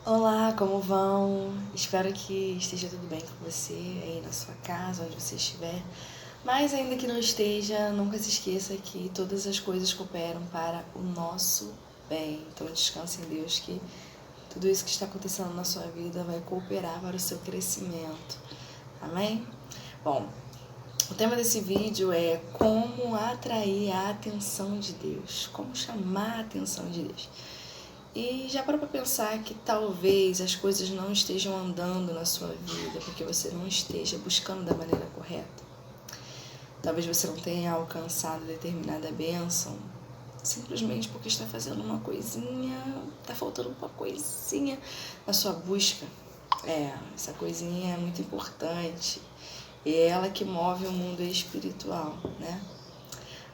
Olá, como vão? Espero que esteja tudo bem com você aí na sua casa, onde você estiver. Mas ainda que não esteja, nunca se esqueça que todas as coisas cooperam para o nosso bem. Então descanse em Deus que tudo isso que está acontecendo na sua vida vai cooperar para o seu crescimento. Amém? Bom, o tema desse vídeo é como atrair a atenção de Deus, como chamar a atenção de Deus. E já parou para pensar que talvez as coisas não estejam andando na sua vida porque você não esteja buscando da maneira correta? Talvez você não tenha alcançado determinada bênção simplesmente porque está fazendo uma coisinha, está faltando uma coisinha na sua busca. Essa coisinha é muito importante. É ela que move o mundo espiritual, né?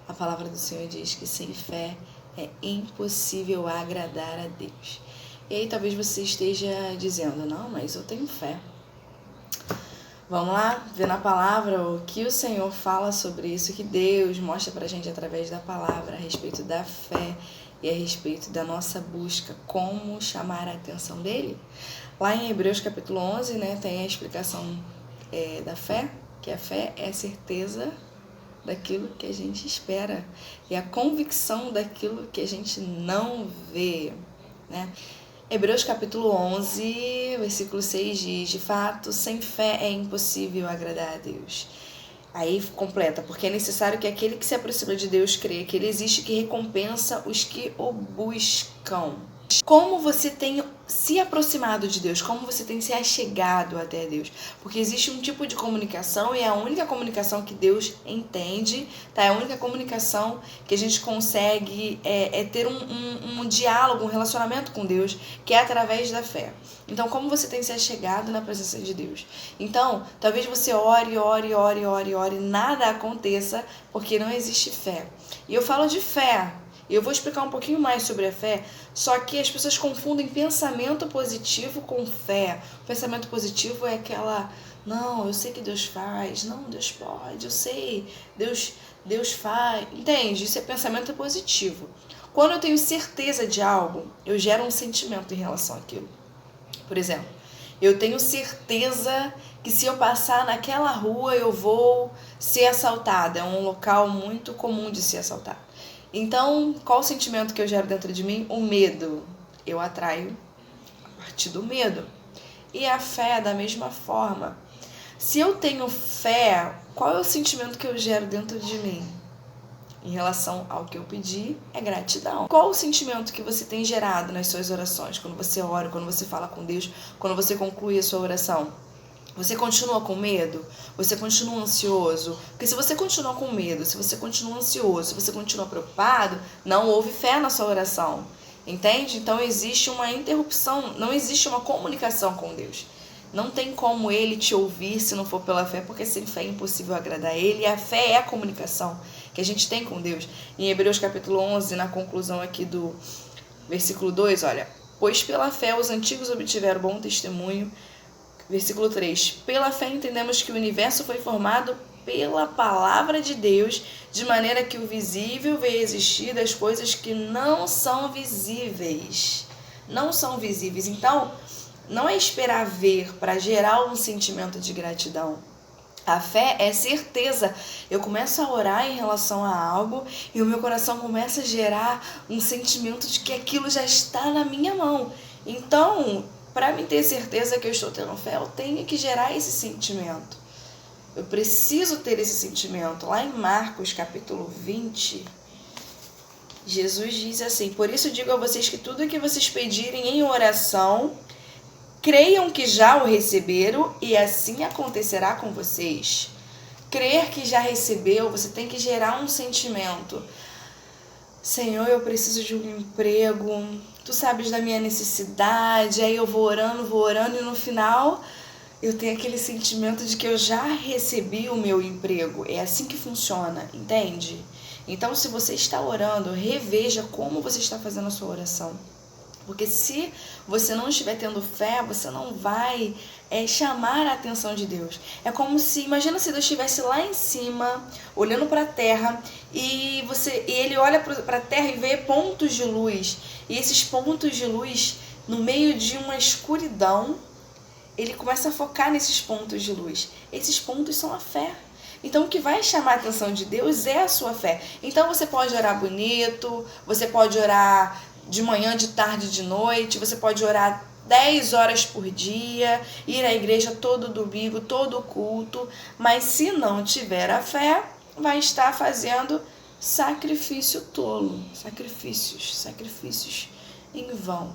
A palavra do Senhor diz que sem fé é impossível agradar a Deus. E aí talvez você esteja dizendo, não, mas eu tenho fé. Vamos lá ver na palavra o que o Senhor fala sobre isso, que Deus mostra pra gente através da palavra a respeito da fé e a respeito da nossa busca, como chamar a atenção dele. Lá em Hebreus capítulo 11, né, tem a explicação da fé, que a fé é a certeza daquilo que a gente espera e a convicção daquilo que a gente não vê, né? Hebreus capítulo 11, versículo 6 diz, de fato, sem fé é impossível agradar a Deus. Aí completa, porque é necessário que aquele que se aproxima de Deus creia que ele existe, que recompensa os que o buscam. Como você tem se aproximado de Deus, como você tem se achegado até Deus, porque existe um tipo de comunicação e é a única comunicação que Deus entende, tá? É a única comunicação que a gente consegue ter um diálogo, um relacionamento com Deus, que é através da fé. Então, como você tem se achegado na presença de Deus? Então, talvez você ore, nada aconteça, porque não existe fé. E eu falo de fé, e eu vou explicar um pouquinho mais sobre a fé, só que as pessoas confundem pensamento positivo com fé. O pensamento positivo é aquela, não, eu sei que Deus faz, não, Deus pode, eu sei, Deus faz. Entende? Isso é pensamento positivo. Quando eu tenho certeza de algo, eu gero um sentimento em relação àquilo. Por exemplo, eu tenho certeza que se eu passar naquela rua eu vou ser assaltada. É um local muito comum de ser assaltado. Então, qual o sentimento que eu gero dentro de mim? O medo. Eu atraio a partir do medo. E a fé, da mesma forma. Se eu tenho fé, qual é o sentimento que eu gero dentro de mim? Em relação ao que eu pedi, é gratidão. Qual o sentimento que você tem gerado nas suas orações? Quando você ora, quando você fala com Deus, quando você conclui a sua oração? Você continua com medo? Você continua ansioso? Porque se você continua com medo, se você continua ansioso, se você continua preocupado, não houve fé na sua oração. Entende? Então existe uma interrupção, não existe uma comunicação com Deus. Não tem como Ele te ouvir se não for pela fé, porque sem fé é impossível agradar a Ele. E a fé é a comunicação que a gente tem com Deus. Em Hebreus capítulo 11, na conclusão aqui do versículo 2, olha, pois pela fé os antigos obtiveram bom testemunho. Versículo 3. Pela fé entendemos que o universo foi formado pela palavra de Deus, de maneira que o visível veio existir das coisas que não são visíveis. Não são visíveis. Então, não é esperar ver para gerar um sentimento de gratidão. A fé é certeza. Eu começo a orar em relação a algo e o meu coração começa a gerar um sentimento de que aquilo já está na minha mão. Então, para mim ter certeza que eu estou tendo fé, eu tenho que gerar esse sentimento. Eu preciso ter esse sentimento. Lá em Marcos, capítulo 20, Jesus diz assim, por isso digo a vocês que tudo que vocês pedirem em oração, creiam que já o receberam e assim acontecerá com vocês. Crer que já recebeu, você tem que gerar um sentimento. Senhor, eu preciso de um emprego, tu sabes da minha necessidade, aí eu vou orando e no final eu tenho aquele sentimento de que eu já recebi o meu emprego. É assim que funciona, entende? Então, se você está orando, reveja como você está fazendo a sua oração. Porque se você não estiver tendo fé, você não vai chamar a atenção de Deus. É como se, imagina se Deus estivesse lá em cima, olhando para a terra, e ele olha para a terra e vê pontos de luz. E esses pontos de luz no meio de uma escuridão, ele começa a focar nesses pontos de luz. Esses pontos são a fé. Então, o que vai chamar a atenção de Deus é a sua fé. Então, você pode orar bonito, você pode orar de manhã, de tarde, de noite, você pode orar 10 horas por dia, ir à igreja todo domingo, todo culto, mas se não tiver a fé, vai estar fazendo sacrifício tolo, sacrifícios em vão.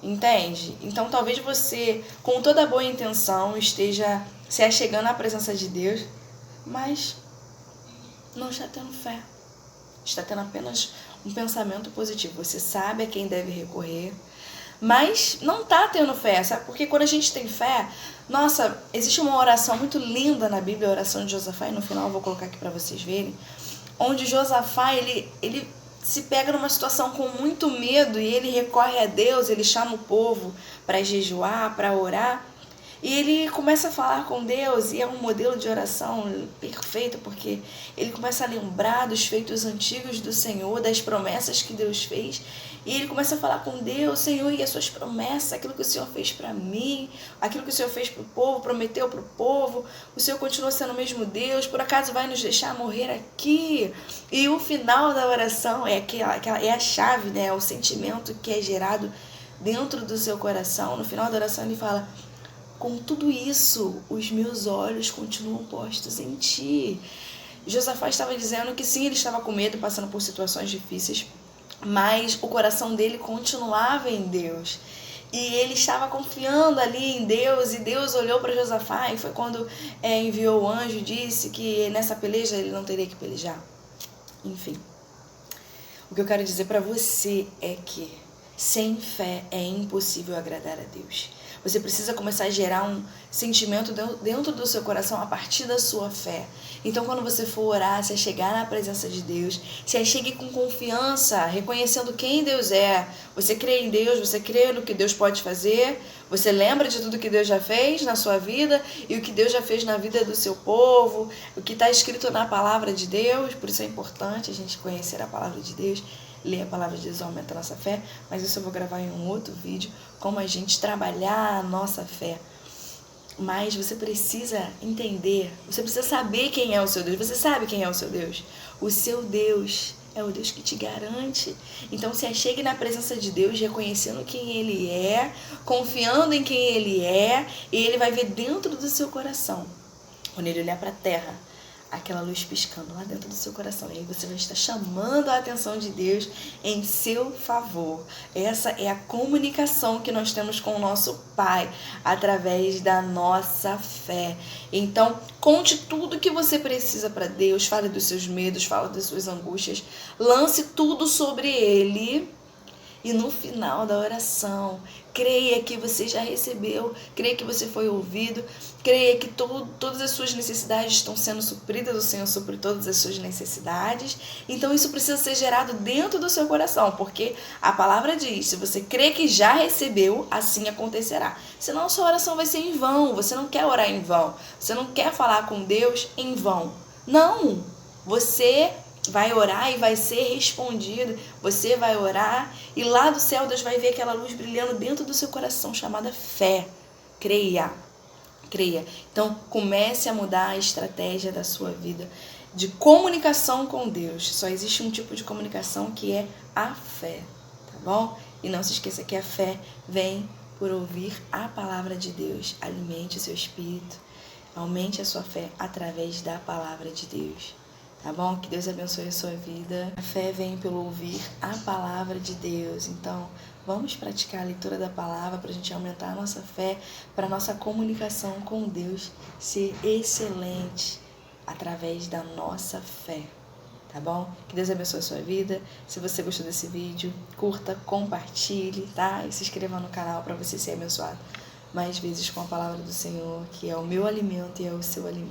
Entende? Então talvez você, com toda boa intenção, esteja se achegando à presença de Deus, mas não está tendo fé. Está tendo apenas um pensamento positivo. Você sabe a quem deve recorrer, mas não está tendo fé, sabe? Porque quando a gente tem fé, nossa, existe uma oração muito linda na Bíblia, a oração de Josafá, e no final eu vou colocar aqui para vocês verem, onde Josafá, ele se pega numa situação com muito medo e ele recorre a Deus, ele chama o povo para jejuar, para orar, e ele começa a falar com Deus, e é um modelo de oração perfeito, porque ele começa a lembrar dos feitos antigos do Senhor, das promessas que Deus fez, e ele começa a falar com Deus: Senhor, e as suas promessas, aquilo que o Senhor fez para mim, aquilo que o Senhor fez para o povo, prometeu para o povo, o Senhor continua sendo o mesmo Deus, por acaso vai nos deixar morrer aqui? E o final da oração é é a chave, né? É o sentimento que é gerado dentro do seu coração. No final da oração ele fala: com tudo isso, os meus olhos continuam postos em ti. Josafá estava dizendo que sim, ele estava com medo, passando por situações difíceis, mas o coração dele continuava em Deus. E ele estava confiando ali em Deus, e Deus olhou para Josafá, e foi quando enviou o anjo e disse que nessa peleja ele não teria que pelejar. Enfim, o que eu quero dizer para você é que sem fé é impossível agradar a Deus. Você precisa começar a gerar um sentimento dentro do seu coração a partir da sua fé. Então, quando você for orar, se chegar na presença de Deus, se chegue com confiança, reconhecendo quem Deus é. Você crê em Deus, você crê no que Deus pode fazer, você lembra de tudo que Deus já fez na sua vida e o que Deus já fez na vida do seu povo, o que está escrito na palavra de Deus. Por isso é importante a gente conhecer a palavra de Deus. Ler a palavra de Deus aumenta a nossa fé, mas isso eu vou gravar em um outro vídeo, como a gente trabalhar a nossa fé. Mas você precisa entender, você precisa saber quem é o seu Deus. Você sabe quem é o seu Deus? O seu Deus é o Deus que te garante. Então se achegue na presença de Deus, reconhecendo quem Ele é, confiando em quem Ele é, e Ele vai ver dentro do seu coração. Quando Ele olhar para a terra, aquela luz piscando lá dentro do seu coração. E aí você vai estar chamando a atenção de Deus em seu favor. Essa é a comunicação que nós temos com o nosso Pai, através da nossa fé. Então, conte tudo que você precisa para Deus. Fale dos seus medos, fale das suas angústias. Lance tudo sobre Ele. E no final da oração, creia que você já recebeu, creia que você foi ouvido, creia que todas as suas necessidades estão sendo supridas, o Senhor supre todas as suas necessidades. Então isso precisa ser gerado dentro do seu coração, porque a palavra diz: se você crê que já recebeu, assim acontecerá. Senão a sua oração vai ser em vão. Você não quer orar em vão, você não quer falar com Deus em vão. Não, você vai orar e vai ser respondido. Você vai orar e lá do céu Deus vai ver aquela luz brilhando dentro do seu coração, chamada fé. Creia. Então comece a mudar a estratégia da sua vida de comunicação com Deus. Só existe um tipo de comunicação, que é a fé, tá bom? E não se esqueça que a fé vem por ouvir a palavra de Deus. Alimente o seu espírito, aumente a sua fé através da palavra de Deus. Tá bom? Que Deus abençoe a sua vida. A fé vem pelo ouvir a palavra de Deus. Então, vamos praticar a leitura da palavra para a gente aumentar a nossa fé, para a nossa comunicação com Deus ser excelente através da nossa fé. Tá bom? Que Deus abençoe a sua vida. Se você gostou desse vídeo, curta, compartilhe, tá? E se inscreva no canal para você ser abençoado mais vezes com a palavra do Senhor, que é o meu alimento e é o seu alimento.